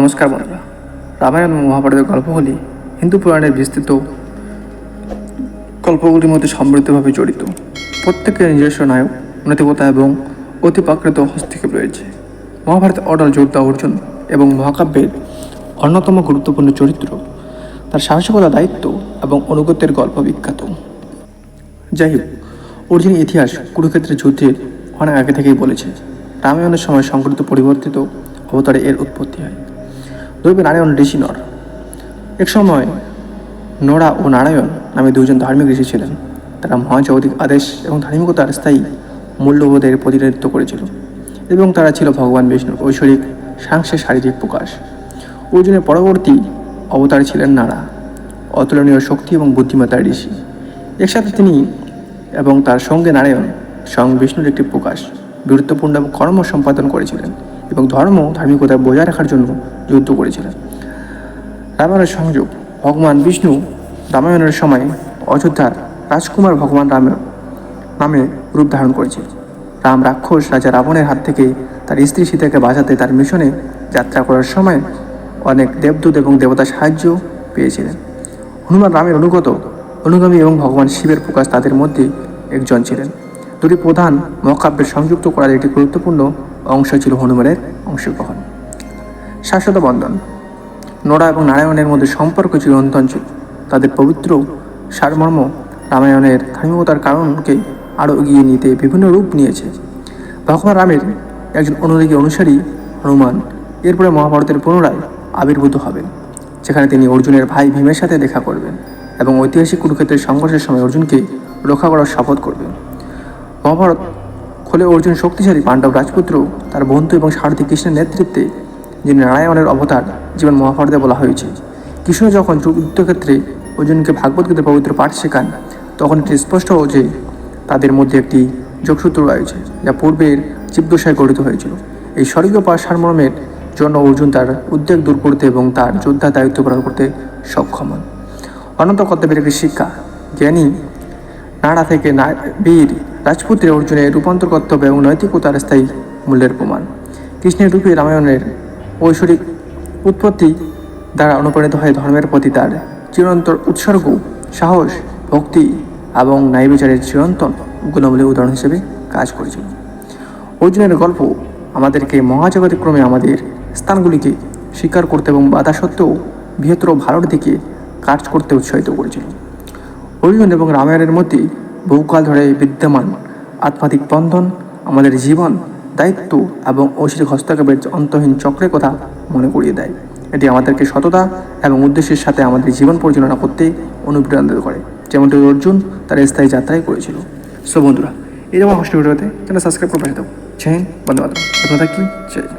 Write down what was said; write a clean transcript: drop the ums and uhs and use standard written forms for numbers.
নমস্কার বন্ধুরা। রামায়ণ ও মহাভারতের গল্পগুলি হিন্দু পুরাণের বিস্তৃত গল্পগুলির মধ্যে সমৃদ্ধভাবে জড়িত। প্রত্যেকের নিজস্ব নায়ক, নৈতিকতা এবং অতিপ্রাকৃত হস্তক্ষেপ রয়েছে। মহাভারতের অটল যোদ্ধা অর্জুন এবং মহাকাব্যের অন্যতম গুরুত্বপূর্ণ চরিত্র তার সাহসিকতা, দায়িত্ব এবং অনুগত্যের গল্প বিখ্যাত। যাই হোক, অর্জুনের ইতিহাস কুরুক্ষেত্রের যুদ্ধের অনেক আগে থেকেই বলেছে। রামায়ণের সময় সংঘটিত পরিবর্তিত অবতারে এর উৎপত্তি হয়। দৈবে নারায়ণ ঋষি নর। এক সময় নরা ও নারায়ণ নামে দুজন ধার্মিক ঋষি ছিলেন। তারা মহাজাগতিক আদেশ এবং ধার্মিকতার স্থায়ী মূল্যবোধের প্রতিনিধিত্ব করেছিল, এবং তারা ছিল ভগবান বিষ্ণুর ঐশ্বরিক সাংসের শারীরিক প্রকাশ। অর্জুনের পরবর্তী অবতার ছিলেন নারা, অতুলনীয় শক্তি এবং বুদ্ধিমত্তার ঋষি। একসাথে তিনি এবং তার সঙ্গে নারায়ণ স্বয়ং বিষ্ণুর একটি প্রকাশ, গুরুত্বপূর্ণ কর্ম সম্পাদন করেছিলেন এবং ধার্মিকতা বজায় রাখার জন্য যুদ্ধ করেছিলেন। রামায়ণের সংযোগ। ভগবান বিষ্ণু রামায়ণের সময় অযোধ্যার রাজকুমার ভগবান রামের নামে রূপ ধারণ করেছিল। রাম রাক্ষস রাজা রাবণের হাত থেকে তার স্ত্রী সীতাকে বাঁচাতে তার মিশনে যাত্রা করার সময় অনেক দেবদূত এবং দেবতার সাহায্য পেয়েছিলেন। হনুমান রামের অনুগামী এবং ভগবান শিবের প্রকাশ তাদের মধ্যে একজন ছিলেন। দুটি প্রধান মহাকাব্যের সংযুক্ত করার একটি গুরুত্বপূর্ণ অংশ ছিল হনুমানের অংশগ্রহণ। শাশ্বত বন্ধন। নরা এবং নারায়ণের মধ্যে সম্পর্ক চিরন্তন ছিল। তাদের পবিত্র সারমর্ম রামায়ণের ধার্মিকতার কারণকে আরও এগিয়ে নিতে বিভিন্ন রূপ নিয়েছে। ভগবান রামের একজন অনুসারী হনুমান এরপরে মহাভারতের পুনরায় আবির্ভূত হবেন, যেখানে তিনি অর্জুনের ভাই ভীমের সাথে দেখা করবেন এবং ঐতিহাসিক কুরুক্ষেত্রের সংঘর্ষের সময় অর্জুনকে রক্ষা করার শপথ করবেন। মহাভারত খোলে অর্জুন শক্তিশালী পাণ্ডব রাজপুত্র, তার বন্ধু এবং সারথী কৃষ্ণের নেতৃত্বে যিনি নারায়ণের অবতার জীবন মহাভারতে বলা হয়েছে। কৃষ্ণ যখন যুদ্ধক্ষেত্রে অর্জুনকে ভাগবত গীতার পবিত্র পাঠ শেখান, তখন এটি স্পষ্ট যে তাদের মধ্যে একটি যোগসূত্র রয়েছে, যা পূর্বের জীবদশায় গঠিত হয়েছিল। এই স্বর্গীয় সারমর্মের জন্য অর্জুন তার উদ্বেগ দূর করতে এবং তার যোদ্ধার দায়িত্ব পালন করতে সক্ষম হন। অনন্ত কর্তব্যের একটি শিক্ষা। জ্ঞানী নাড়া থেকে বীর রাজপুত্রে অর্জুনের রূপান্তর কর্তব্য এবং নৈতিকতার স্থায়ী মূল্যের প্রমাণ। কৃষ্ণের রূপে রামায়ণের ঐশ্বরিক উৎপত্তি দ্বারা অনুপ্রাণিত হয়ে ধর্মের প্রতি তার চিরন্তর উৎসর্গ, সাহস, ভক্তি এবং ন্যায়বিচারের চিরন্তন গুণাবলী উদাহরণ হিসেবে কাজ করেছিল। অর্জুনের গল্প আমাদেরকে মহাজাগতিক ক্রমে আমাদের স্থানগুলিকে স্বীকার করতে এবং বাধা সত্ত্বেও বৃহত্তর ভালোর দিকে কাজ করতে উৎসাহিত করেছিল। অর্জুন এবং রামায়ণের মধ্যে বহুকাল ধরে বিদ্যমান আধ্যাত্মিক বন্ধন আমাদের জীবন, দায়িত্ব এবং ঐশ্বরিক হস্তক্ষেপের অন্তহীন চক্রের কথা মনে করিয়ে দেয়। এটি আমাদেরকে সততা এবং উদ্দেশ্যের সাথে আমাদের জীবন পরিচালনা করতে অনুপ্রাণিত করে, যেমনটি অর্জুন তার স্থায়ী যাত্রায় করেছিল। সো বন্ধুরা, এই যেমন হস্টেল ভিডিওতে চ্যানেল সাবস্ক্রাইব করে পাঠিয়ে দেবো। জয় হিন্দ, বন্দে মাতরম। আপনারা কি জয়।